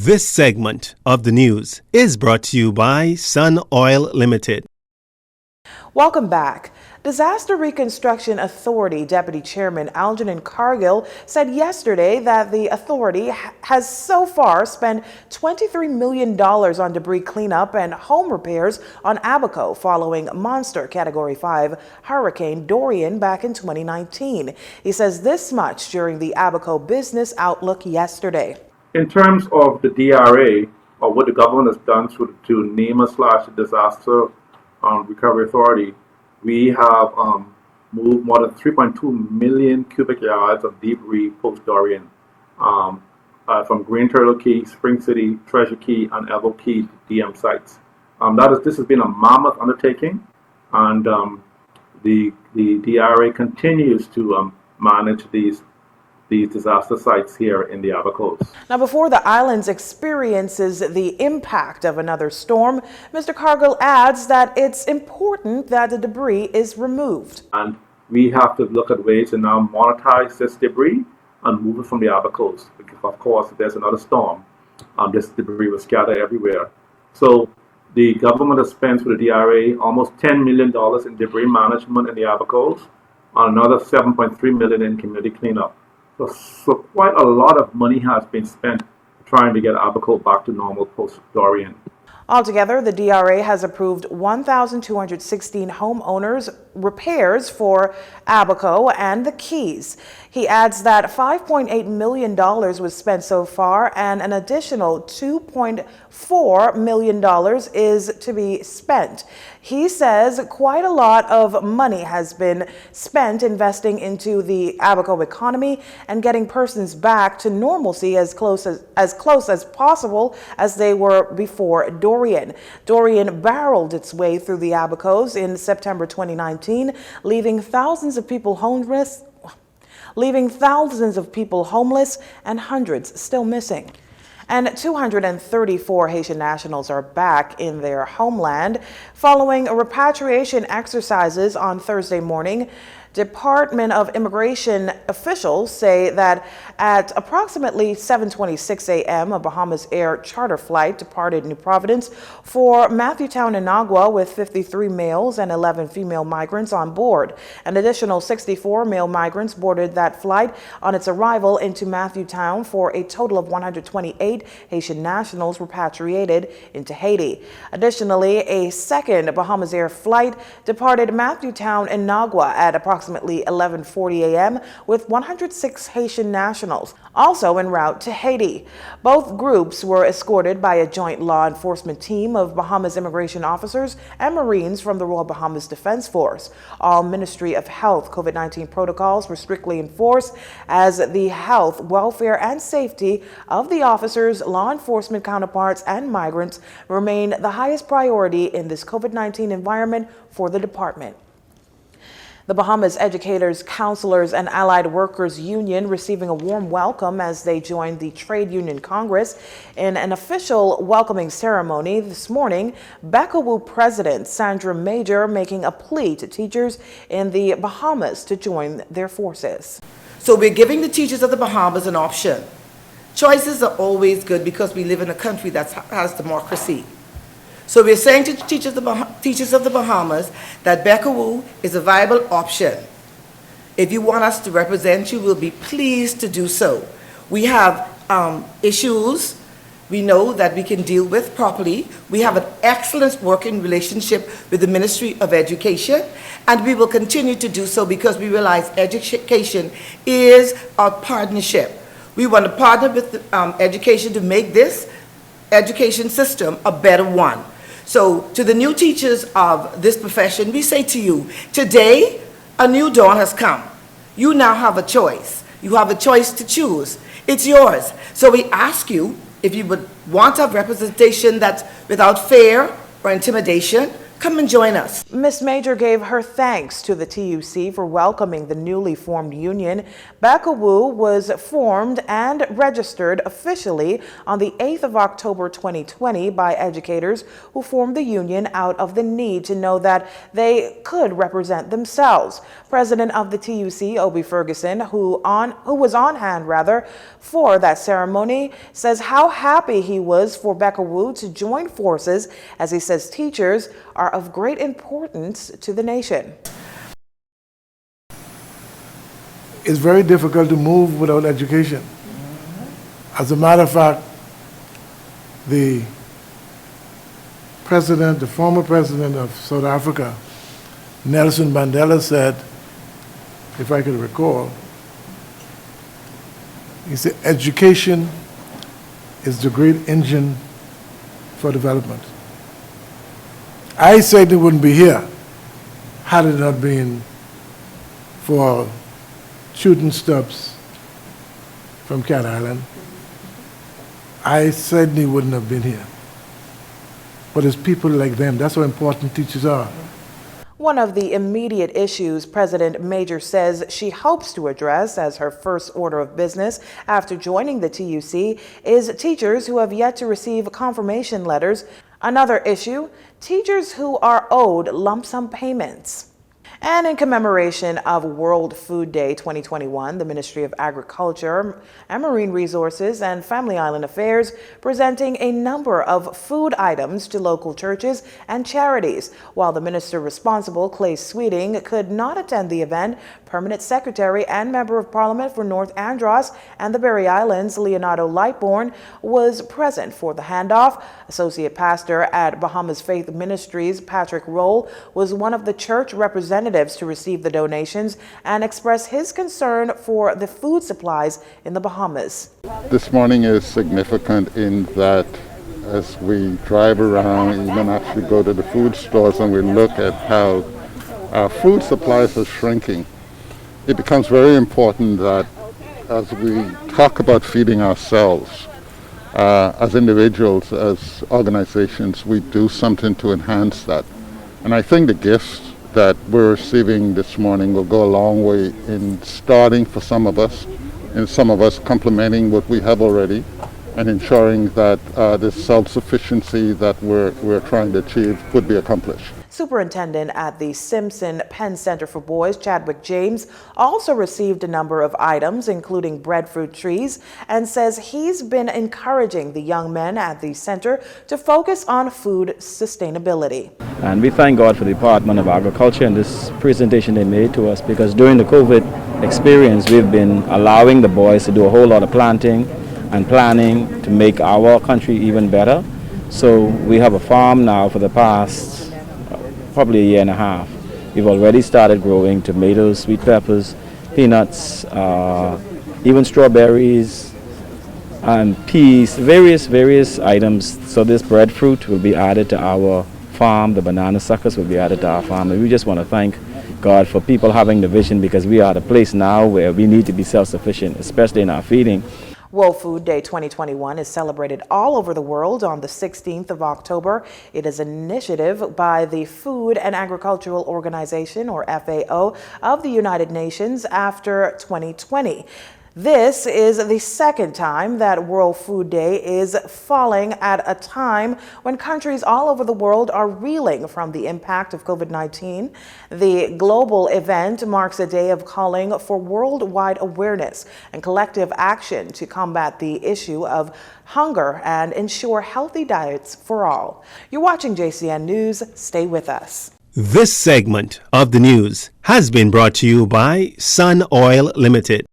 This segment of the news is brought to you by Sun Oil Limited. Welcome back. Disaster Reconstruction Authority Deputy Chairman Jcn Cargill said yesterday that the authority has so far spent $23 million on debris cleanup and home repairs on Abaco following monster Category 5 Hurricane Dorian back in 2019. He says this much during the Abaco Business Outlook yesterday. In terms of the DRA, or what the government has done to NEMA/Disaster Recovery Authority, we have moved more than 3.2 million cubic yards of debris post-Dorian from Green Turtle Key, Spring City, Treasure Key, and Elbow Key DM sites. This has been a mammoth undertaking, and the DRA continues to manage these disaster sites here in the Abacos. Now, before the islands experiences the impact of another storm, Mr. Cargill adds that it's important that the debris is removed. And we have to look at ways to now monetize this debris and move it from the Abacos, because of course if there's another storm, this debris will scatter everywhere. So the government has spent for the DRA almost $10 million in debris management in the Abacos, and another $7.3 million in community cleanup. So quite a lot of money has been spent trying to get Abaco back to normal post-Dorian. Altogether, the DRA has approved 1,216 homeowners repairs for Abaco and the Keys. He adds that $5.8 million was spent so far, and an additional $2.4 million is to be spent. He says quite a lot of money has been spent investing into the Abaco economy and getting persons back to normalcy as close as possible as they were before Dorian. Dorian barreled its way through the Abacos in September 2019, leaving thousands of people homeless and hundreds still missing. And 234 Haitian nationals are back in their homeland following repatriation exercises on Thursday morning. Department of Immigration officials say that at approximately 7:26 a.m., a Bahamas Air charter flight departed New Providence for Matthewtown, Inagua, with 53 males and 11 female migrants on board. An additional 64 male migrants boarded that flight on its arrival into Matthewtown, for a total of 128 Haitian nationals repatriated into Haiti. Additionally, a second Bahamas Air flight departed Matthewtown, Inagua at approximately 11:40 a.m. with 106 Haitian nationals, also en route to Haiti. Both groups were escorted by a joint law enforcement team of Bahamas immigration officers and Marines from the Royal Bahamas Defense Force. All Ministry of Health COVID-19 protocols were strictly enforced, as the health, welfare, and safety of the officers, law enforcement counterparts, and migrants remain the highest priority in this COVID-19 environment for the department. The Bahamas Educators, Counselors, and Allied Workers Union receiving a warm welcome as they joined the Trade Union Congress. In an official welcoming ceremony this morning, Beckawu President Sandra Major making a plea to teachers in the Bahamas to join their forces. So we're giving the teachers of the Bahamas an option. Choices are always good because we live in a country that has democracy. So we're saying to teachers of the Bahamas that Beckawu is a viable option. If you want us to represent you, we'll be pleased to do so. We have issues we know that we can deal with properly. We have an excellent working relationship with the Ministry of Education, and we will continue to do so because we realize education is our partnership. We want to partner with education to make this education system a better one. So to the new teachers of this profession, we say to you, today a new dawn has come. You now have a choice. You have a choice to choose. It's yours. So we ask you if you would want a representation that's without fear or intimidation, Come and join us. Ms. Major gave her thanks to the TUC for welcoming the newly formed union. Bekawu was formed and registered officially on the 8th of October 2020 by educators who formed the union out of the need to know that they could represent themselves. President of the TUC, Obi Ferguson, who was on hand for that ceremony, says how happy he was for Bekawu to join forces, as he says teachers are of great importance to the nation. It's very difficult to move without education. As a matter of fact, the former president of South Africa, Nelson Mandela, said, if I could recall, he said, education is the great engine for development. I certainly wouldn't be here had it not been for shooting stubs from Cat Island. I certainly wouldn't have been here. But it's people like them, that's how important teachers are. One of the immediate issues President Major says she hopes to address as her first order of business after joining the TUC is teachers who have yet to receive confirmation letters. Another issue, teachers who are owed lump sum payments. And in commemoration of World Food Day 2021, the Ministry of Agriculture and Marine Resources and Family Island Affairs presenting a number of food items to local churches and charities. While the minister responsible, Clay Sweeting, could not attend the event, Permanent Secretary and Member of Parliament for North Andros and the Berry Islands, Leonardo Lightbourne, was present for the handoff. Associate Pastor at Bahamas Faith Ministries, Patrick Roll, was one of the church representatives to receive the donations and express his concern for the food supplies in the Bahamas. This morning is significant in that as we drive around, even actually go to the food stores and we look at how our food supplies are shrinking, it becomes very important that as we talk about feeding ourselves, as individuals, as organizations, we do something to enhance that. And I think the gifts that we're receiving this morning will go a long way in starting for some of us, and some of us complementing what we have already, and ensuring that this self-sufficiency that we're trying to achieve would be accomplished. Superintendent at the Simpson Penn Center for Boys, Chadwick James, also received a number of items, including breadfruit trees, and says he's been encouraging the young men at the center to focus on food sustainability. And we thank God for the Department of Agriculture and this presentation they made to us, because during the COVID experience, we've been allowing the boys to do a whole lot of planting and planning to make our country even better. So we have a farm now for the past probably a year and a half. We've already started growing tomatoes, sweet peppers, peanuts, even strawberries and peas, various items. So this breadfruit will be added to our farm. The banana suckers will be added to our farm. And we just want to thank God for people having the vision, because we are at a place now where we need to be self-sufficient, especially in our feeding. World Food Day 2021 is celebrated all over the world on the 16th of October. It is an initiative by the Food and Agricultural Organization, or FAO, of the United Nations after 2020. This is the second time that World Food Day is falling at a time when countries all over the world are reeling from the impact of COVID-19. The global event marks a day of calling for worldwide awareness and collective action to combat the issue of hunger and ensure healthy diets for all. You're watching Jcn News. Stay with us. This segment of the news has been brought to you by Sun Oil Limited.